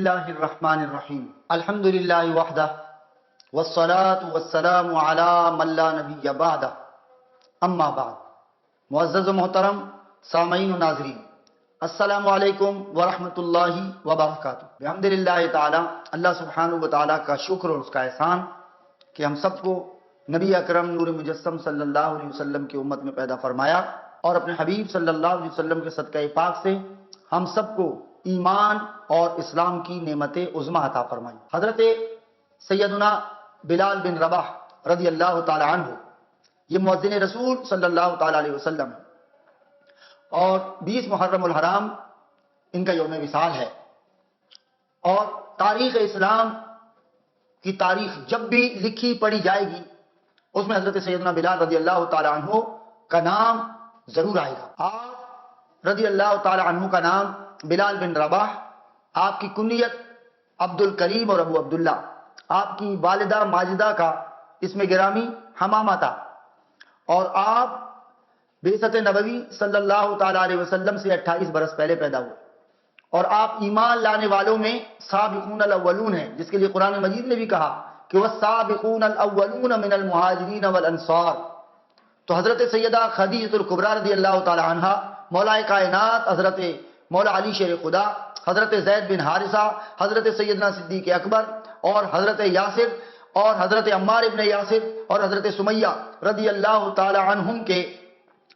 اللہ الرحمن الرحیم الحمد للہ وحدہ والصلاة والسلام علی من لا نبی بعدہ اما بعد. معزز و محترم سامعین و ناظرین، السلام علیکم ورحمۃ اللہ وبرکاتہ. الحمدللہ تعالی، اللہ سبحانہ و تعالیٰ کا شکر اور اس کا احسان کہ ہم سب کو نبی اکرم نور مجسم صلی اللہ علیہ وسلم کی امت میں پیدا فرمایا اور اپنے حبیب صلی اللہ علیہ وسلم کے صدقہ پاک سے ہم سب کو ایمان اور اسلام کی نعمت عظمیٰ عطا فرمائی. حضرت سیدنا بلال بن رباح رضی اللہ تعالی عنہ یہ مؤذن رسول صلی اللہ تعالی علیہ وسلم اور 20 محرم الحرام ان کا یوم وصال ہے. اور تاریخ اسلام کی تاریخ جب بھی لکھی پڑھی جائے گی اس میں حضرت سیدنا بلال رضی اللہ تعالی عنہ کا نام ضرور آئے گا. آپ رضی اللہ تعالی عنہ کا نام بلال بن رباح، آپ کی کنیت عبد الکریم اور ابو عبداللہ، آپ کی والدہ ماجدہ کا اسم گرامی حمامہ تھا، اور آپ بعثت نبوی صلی اللہ تعالی علیہ وسلم سے 28 برس پہلے پیدا ہوئے، اور آپ ایمان لانے والوں میں سابقون الاولون ہیں، جس کے لیے قرآن مجید نے بھی کہا کہ والسابقون الاولون من المہاجرین والانصار. تو حضرت سیدہ خدیجہ الکبریٰ رضی اللہ تعالی عنہا، مولا کائنات حضرت مولا علی شیر خدا، حضرت زید بن حارثہ، حضرت سیدنا صدیق اکبر اور حضرت یاسر اور حضرت عمار ابن یاسر اور حضرت سمیہ رضی اللہ تعالی عنہم کے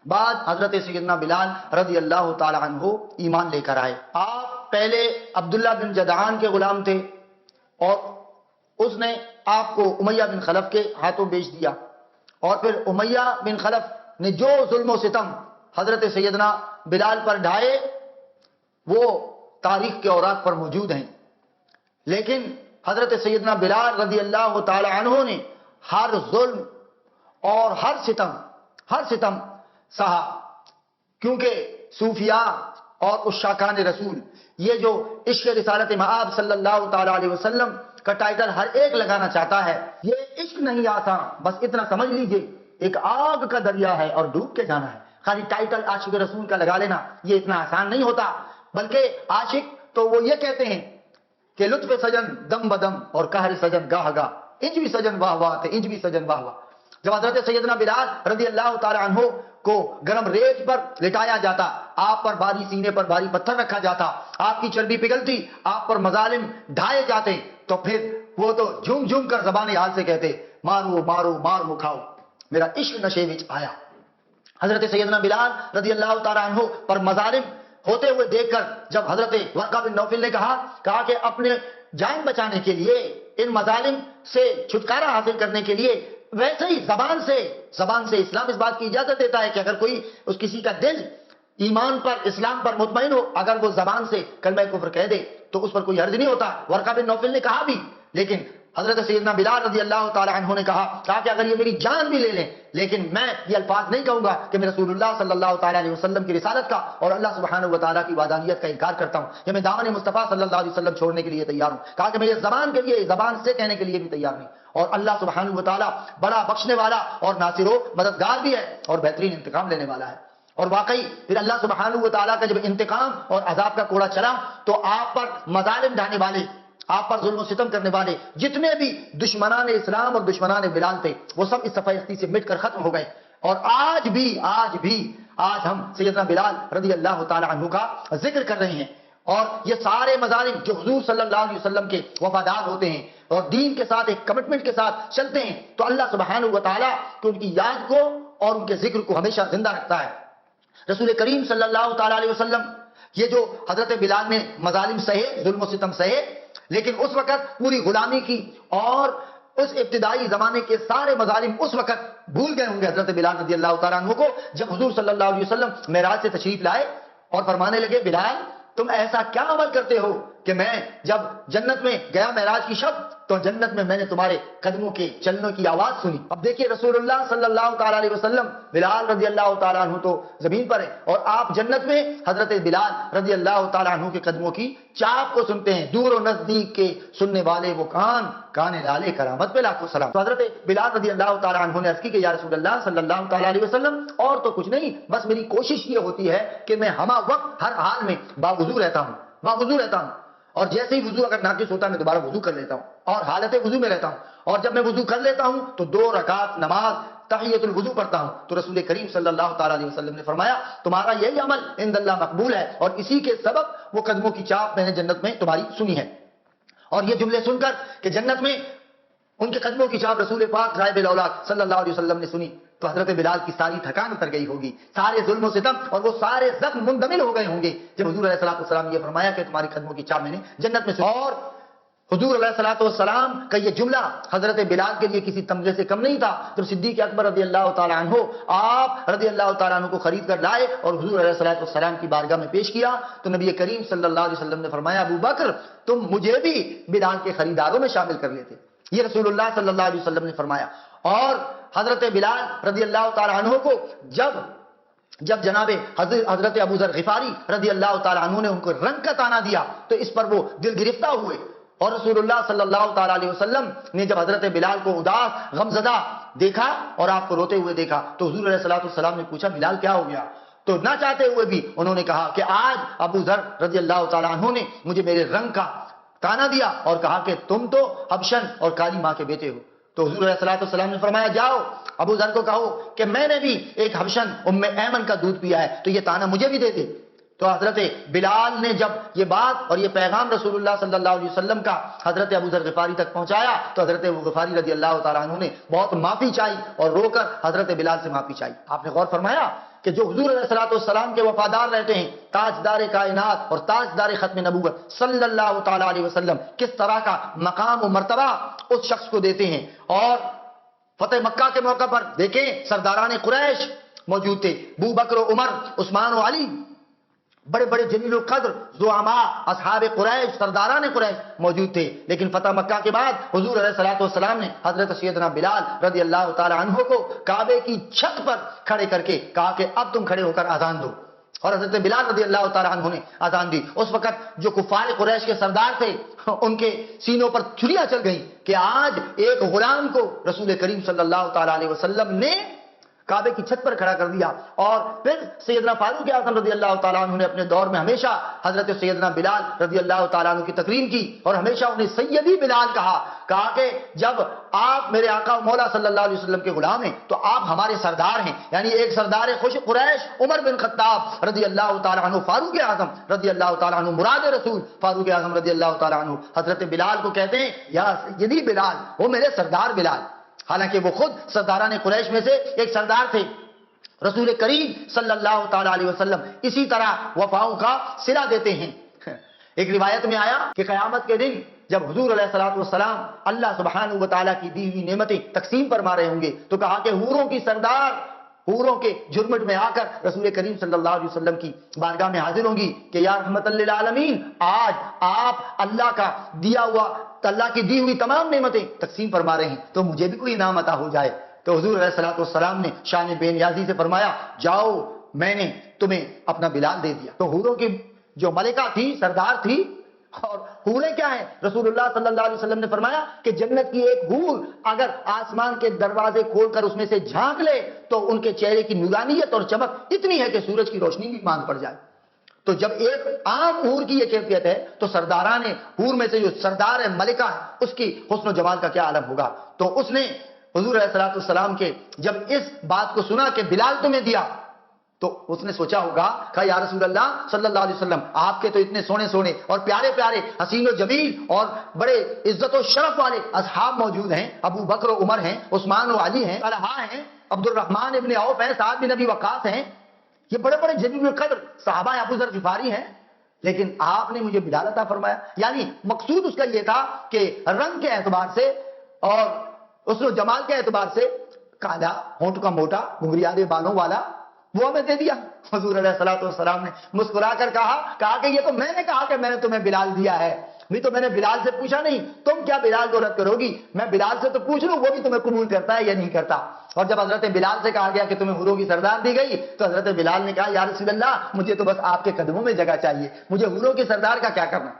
بعد حضرت سیدنا بلال رضی اللہ تعالی عنہ ایمان لے کر آئے. آپ پہلے عبداللہ بن جدعان کے غلام تھے اور اس نے آپ کو امیہ بن خلف کے ہاتھوں بیچ دیا، اور پھر امیہ بن خلف نے جو ظلم و ستم حضرت سیدنا بلال پر ڈھائے وہ تاریخ کے اوراق پر موجود ہیں. لیکن حضرت سیدنا بلال رضی اللہ تعالی عنہ نے ہر ظلم اور ہر ستم سہا، کیونکہ صوفیاء اور عشاقان رسول یہ جو عشق رسالت مآب صلی اللہ تعالی علیہ وسلم کا ٹائٹل ہر ایک لگانا چاہتا ہے، یہ عشق نہیں آسان، بس اتنا سمجھ لیجئے ایک آگ کا دریا ہے اور ڈوب کے جانا ہے. خالی ٹائٹل عاشق رسول کا لگا لینا یہ اتنا آسان نہیں ہوتا، بلکہ عاشق تو وہ یہ کہتے ہیں کہ لطف سجن دم بدم اور قہر سجن گاہ گاہ، انج بھی سجن واہ واہ تھے انج بھی سجن واہ واہ. جب حضرت سیدنا بلال رضی اللہ تعالی عنہ کو گرم ریت پر لٹایا جاتا، آپ پر بھاری سینے پر بھاری پتھر رکھا جاتا، آپ کی چربی پگھلتی، آپ پر مظالم ڈھائے جاتے، تو پھر وہ تو جھوم جھوم کر زبان حال سے کہتے مارو مارو مار مکھاؤ میرا عشق نشے وچ آیا. حضرت سیدنا بلال رضی اللہ تعالی عنہ پر مظالم ہوتے ہوئے دیکھ کر جب حضرت ورقہ بن نوفل نے کہا کہ اپنے جان بچانے کے لیے، ان مظالم سے چھٹکارا حاصل کرنے کے لیے، ویسے ہی زبان سے اسلام اس بات کی اجازت دیتا ہے کہ اگر کوئی اس کسی کا دل ایمان پر اسلام پر مطمئن ہو، اگر وہ زبان سے کلمہ کفر کہہ دے تو اس پر کوئی حرج نہیں ہوتا. ورقہ بن نوفل نے کہا بھی، لیکن حضرت سیدنا بلال رضی اللہ تعالی عنہ نے کہا کہ اگر یہ میری جان بھی لے لیں لیکن میں یہ الفاظ نہیں کہوں گا کہ میں رسول اللہ صلی اللہ تعالی علیہ وسلم کی رسالت کا اور اللہ سبحانہ و تعالیٰ کی وحدانیت کا انکار کرتا ہوں، کہ میں دامن مصطفیٰ صلی اللہ علیہ وسلم چھوڑنے کے لیے تیار ہوں. کہا کہ میں یہ زبان کے لیے زبان سے کہنے کے لیے بھی تیار نہیں. اور اللہ سبحانہ و تعالیٰ بڑا بخشنے والا اور ناصر و مددگار بھی ہے اور بہترین انتقام لینے والا ہے. اور واقعی پھر اللہ سبحانہ و تعالیٰ کا جب انتقام اور عذاب کا کوڑا چلا تو آپ پر مظالم ڈھانے والے، آپ پر ظلم و ستم کرنے والے جتنے بھی دشمنان اسلام اور دشمنان بلال تھے وہ سب اس صفحہ ہستی سے مٹ کر ختم ہو گئے. اور آج ہم سیدنا بلال رضی اللہ تعالی عنہ کا ذکر کر رہے ہیں، اور یہ سارے مظالم جو حضور صلی اللہ علیہ وسلم کے وفادار ہوتے ہیں اور دین کے ساتھ ایک کمٹمنٹ کے ساتھ چلتے ہیں تو اللہ سبحانہ و تعالیٰ تو ان کی یاد کو اور ان کے ذکر کو ہمیشہ زندہ رکھتا ہے. رسول کریم صلی اللہ تعالی علیہ وسلم یہ جو حضرت بلال نے مظالم سہے، ظلم و ستم سہے، لیکن اس وقت پوری غلامی کی اور اس ابتدائی زمانے کے سارے مظالم اس وقت بھول گئے ہوں گے حضرت بلال رضی اللہ تعالیٰ عنہ کو، جب حضور صلی اللہ علیہ وسلم معراج سے تشریف لائے اور فرمانے لگے بلال تم ایسا کیا عمل کرتے ہو کہ میں جب جنت میں گیا معراج کی شب تو جنت میں نے تمہارے قدموں کے چلنے کی آواز سنی. اب دیکھیے رسول اللہ صلی اللہ تعالی علیہ وسلم، بلال رضی اللہ تعالیٰ عنہ تو زمین پر ہے اور آپ جنت میں حضرت بلال رضی اللہ تعالیٰ عنہ کے قدموں کی چاپ کو سنتے ہیں. دور و نزدیک کے سننے والے وہ کان لالے کرامت پہ لاکھوں سلام. تو حضرت بلال رضی اللہ تعالیٰ عنہ نے عرض کی کہ یا رسول اللہ صلی اللہ تعالیٰ علیہ وسلم اور تو کچھ نہیں، بس میری کوشش یہ ہوتی ہے کہ میں ہمہ وقت ہر حال میں باوضو رہتا ہوں. اور جیسے ہی وضو اگر ناقص ہوتا ہے میں دوبارہ وضو کر لیتا ہوں اور حالت وضو میں رہتا ہوں، اور جب میں وضو کر لیتا ہوں تو 2 رکعت نماز تحیۃ الوضو پڑھتا ہوں۔ تو رسول کریم صلی اللہ تعالی علیہ وسلم نے فرمایا تمہارا یہی عمل عند اللہ مقبول ہے، اور اسی کے سبب وہ قدموں کی چاپ میں نے جنت میں تمہاری سنی ہے۔ اور یہ جملے سن کر کہ جنت میں ان کے قدموں کی چاپ رسول پاک صاحب الاولاد صلی اللہ علیہ وسلم نے سنی تو حضرت بلال کی ساری تھکان اتر گئی ہوگی، سارے ظلم و ستم اور وہ سارے زخم منجمد ہو گئے ہوں گے جب حضور علیہ السلام نے یہ فرمایا کہ تمہاری قدموں کی چاپ میں نے جنت میں سنی۔ اور حضور علیہ السلام کا یہ جملہ حضرت بلال کے لیے کسی تمغے سے کم نہیں تھا۔ جب صدیق اکبر رضی اللہ تعالیٰ عنہ آپ رضی اللہ تعالیٰ عنہ کو خرید کر لائے اور حضور علیہ السلام کی بارگاہ میں پیش کیا تو نبی کریم صلی اللہ علیہ وسلم نے فرمایا ابو بکر تم مجھے بھی بلال کے خریداروں میں شامل کر لیتے، یہ رسول اللہ صلی اللہ علیہ وسلم نے فرمایا۔ اور حضرت بلال رضی اللہ تعالیٰ عنہ کو جب جناب حضرت ابو ذر غفاری رضی اللہ تعالیٰ عنہ نے ان کو رنگ کا تانا دیا تو اس پر وہ دل گرفتہ ہوئے، اور رسول اللہ صلی اللہ تعالیٰ علیہ وسلم نے جب حضرت بلال کو اداس غمزدہ دیکھا اور آپ کو روتے ہوئے دیکھا تو حضور علیہ السلام نے پوچھا بلال کیا ہو گیا؟ تو نہ چاہتے ہوئے بھی انہوں نے کہا کہ آج ابو ذر رضی اللہ تعالیٰ عنہ نے مجھے میرے رنگ کا تانا دیا اور کہا کہ تم تو حبشن اور کالی ماں کے بیٹے ہو۔ تو حضور علیہ السلام نے فرمایا جاؤ ابو ذر کو کہو کہ میں نے بھی ایک حبشن ام ایمن کا دودھ پیا ہے تو یہ تانا مجھے بھی دے دے۔ تو حضرت بلال نے جب یہ بات اور یہ پیغام رسول اللہ صلی اللہ علیہ وسلم کا حضرت ابو ذر غفاری تک پہنچایا تو حضرت ابو غفاری رضی اللہ تعالیٰ عنہ نے بہت معافی چاہی اور رو کر حضرت بلال سے معافی چاہی۔ آپ نے غور فرمایا کہ جو حضور علیہ السلام کے وفادار رہتے ہیں، تاجدار کائنات اور تاجدار ختم نبوت صلی اللہ تعالیٰ علیہ وسلم کس طرح کا مقام و مرتبہ اس شخص کو دیتے ہیں۔ اور فتح مکہ کے موقع پر دیکھیں سرداران قریش موجود تھے، ابو بکر و عمر، عثمان و علی، بڑے بڑے جلیل القدر زعماء اصحاب قریش سرداران قریش موجود تھے، لیکن فتح مکہ کے بعد حضور علیہ السلام نے حضرت سیدنا بلال رضی اللہ تعالی عنہ کو کعبے کی چھت پر کھڑے کر کے کہا کہ اب تم کھڑے ہو کر اذان دو، اور حضرت بلال رضی اللہ تعالی عنہ نے اذان دی۔ اس وقت جو کفار قریش کے سردار تھے ان کے سینوں پر چھریاں چل گئیں کہ آج ایک غلام کو رسول کریم صلی اللہ تعالی علیہ وسلم نے کعبے کی چھت پر کھڑا کر دیا۔ اور پھر سیدنا فاروق اعظم رضی اللہ تعالیٰ عنہ نے اپنے دور میں ہمیشہ حضرت سیدنا بلال رضی اللہ تعالیٰ عنہ کی تکریم کی اور ہمیشہ انہیں سیدی بلال کہا کہ جب آپ میرے آقا و مولا صلی اللہ علیہ وسلم کے غلام ہیں تو آپ ہمارے سردار ہیں، یعنی ایک سردار خوش قریش عمر بن خطاب رضی اللہ تعالیٰ عنہ، فاروق اعظم رضی اللہ تعالیٰ عنہ مراد رسول فاروق اعظم رضی اللہ تعالیٰ عنہ حضرت بلال کو کہتے ہیں یا سیدی بلال، وہ میرے سردار بلال، حالانکہ وہ خود سرداران قریش میں سے ایک سردار تھے۔ رسول کریم صلی اللہ تعالی علیہ وسلم اسی طرح وفاؤں کا صلہ دیتے ہیں۔ ایک روایت میں آیا کہ قیامت کے دن جب حضور علیہ السلام اللہ سبحانہ و تعالیٰ کی دی ہوئی نعمتیں تقسیم فرما رہے ہوں گے تو کہا کہ حوروں کی سردار حوروں کے جھرمٹ میں آ کر رسول کریم صلی اللہ علیہ وسلم کی بارگاہ میں حاضر ہوں گی کہ یا رحمت للعالمین، آج آپ اللہ کا دیا ہوا اللہ کی دی ہوئی تمام نعمتیں تقسیم فرما رہے ہیں تو مجھے بھی کوئی انعام عطا ہو جائے۔ تو حضور علیہ السلام نے شان بے نیازی سے فرمایا جاؤ میں نے تمہیں اپنا بلال دے دیا۔ تو حوروں کی جو ملکہ تھی، سردار تھی، اور حوریں کیا ہیں؟ رسول اللہ صلی اللہ علیہ وسلم نے فرمایا کہ جنت کی ایک حور اگر آسمان کے دروازے کھول کر اس میں سے جھانک لے تو ان کے چہرے کی نورانیت اور چمک اتنی ہے کہ سورج کی روشنی بھی مانگ پڑ جائے۔ تو جب ایک عام حور کی یہ کیفیت ہے تو سرداران حور میں سے جو سردار ہے، ملکہ ہے، اس کی حسن و جمال کا کیا عالم ہوگا۔ تو اس نے حضور علیہ السلام کے جب اس بات کو سنا کہ بلال تمہیں دیا تو اس نے سوچا ہوگا کہ یا رسول اللہ صلی اللہ علیہ وسلم، آپ کے تو اتنے سونے سونے اور پیارے پیارے حسین و جمیل اور بڑے عزت و شرف والے اصحاب موجود ہیں، ابو بکر و عمر ہیں، عثمان و علی ہیں، طلحہ ہیں، عبد الرحمن ابن عوف ہیں، سعد بن ابی وقاص ہیں، یہ بڑے بڑے جلیل القدر صحابہ ابو ذر غفاری ہیں، لیکن آپ نے مجھے بلال عطا فرمایا۔ یعنی مقصود اس کا یہ تھا کہ رنگ کے اعتبار سے اور حسن و جمال کے اعتبار سے کالا، ہونٹ کا موٹا، گھنگریالے بالوں والا، وہ ہمیں دے دیا۔ حضور علیہ السلام نے مسکرا کر کہا کہ یہ تو میں نے کہا کہ میں نے تمہیں بلال دیا ہے، نہیں تو میں نے بلال سے پوچھا نہیں، تم کیا بلال کو رد کرو گی؟ میں بلال سے تو پوچھ لوں وہ بھی تمہیں قبول کرتا ہے یا نہیں کرتا۔ اور جب حضرت بلال سے کہا گیا کہ تمہیں حوروں کی سردار دی گئی تو حضرت بلال نے کہا یا رسول اللہ مجھے تو بس آپ کے قدموں میں جگہ چاہیے، مجھے حوروں کی سردار کا کیا کرنا۔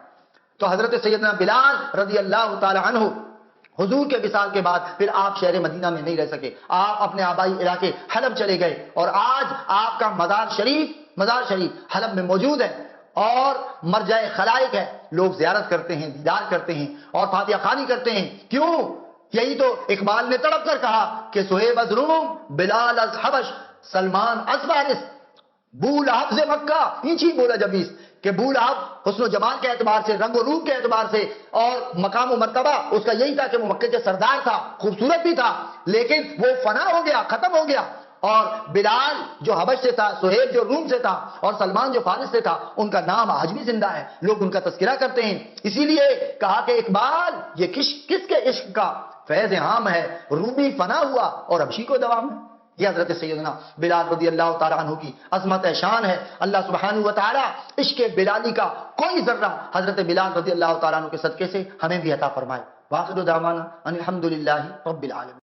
تو حضرت سیدنا بلال رضی اللہ تعالی عنہ حضور کے وصال کے بعد پھر آپ شہر مدینہ میں نہیں رہ سکے، آپ اپنے آبائی علاقے حلب چلے گئے، اور آج آپ کا مزار شریف حلب میں موجود ہے اور مرجع خلائق ہے، لوگ زیارت کرتے ہیں، دیدار کرتے ہیں اور فاتحہ خوانی کرتے ہیں. کیوں؟ یہی تو اقبال نے تڑپ کر کہا کہ سہیب از روم، بلال از حبش، سلمان از فارس، بو لہب سے مکہ اینچی بولا جبیس. کہ بو لہب حسن و جمال کے اعتبار سے، رنگ و روپ کے اعتبار سے اور مقام و مرتبہ اس کا یہی تھا کہ وہ مکے کے سردار تھا، خوبصورت بھی تھا، لیکن وہ فنا ہو گیا، ختم ہو گیا. اور بلال جو حبش سے تھا، سہیب جو روم سے تھا اور سلمان جو فارس سے تھا، ان کا نام آج بھی زندہ ہے، لوگ ان کا تذکرہ کرتے ہیں. اسی لیے کہا کہ اقبال یہ کس کے عشق کا فیض عام ہے، رومی فنا ہوا اور حبشی کو دوام ہے. یہ حضرت سیدنا بلال رضی اللہ تعالیٰ عنہ کی عظمت شان ہے. اللہ سبحانہ و تعالیٰ عشق بلالی کا کوئی ذرہ حضرت بلال رضی اللہ تعالیٰ عنہ کے صدقے سے ہمیں بھی عطا فرمائے. واخر دعوانا ان الحمد للہ رب العالمین.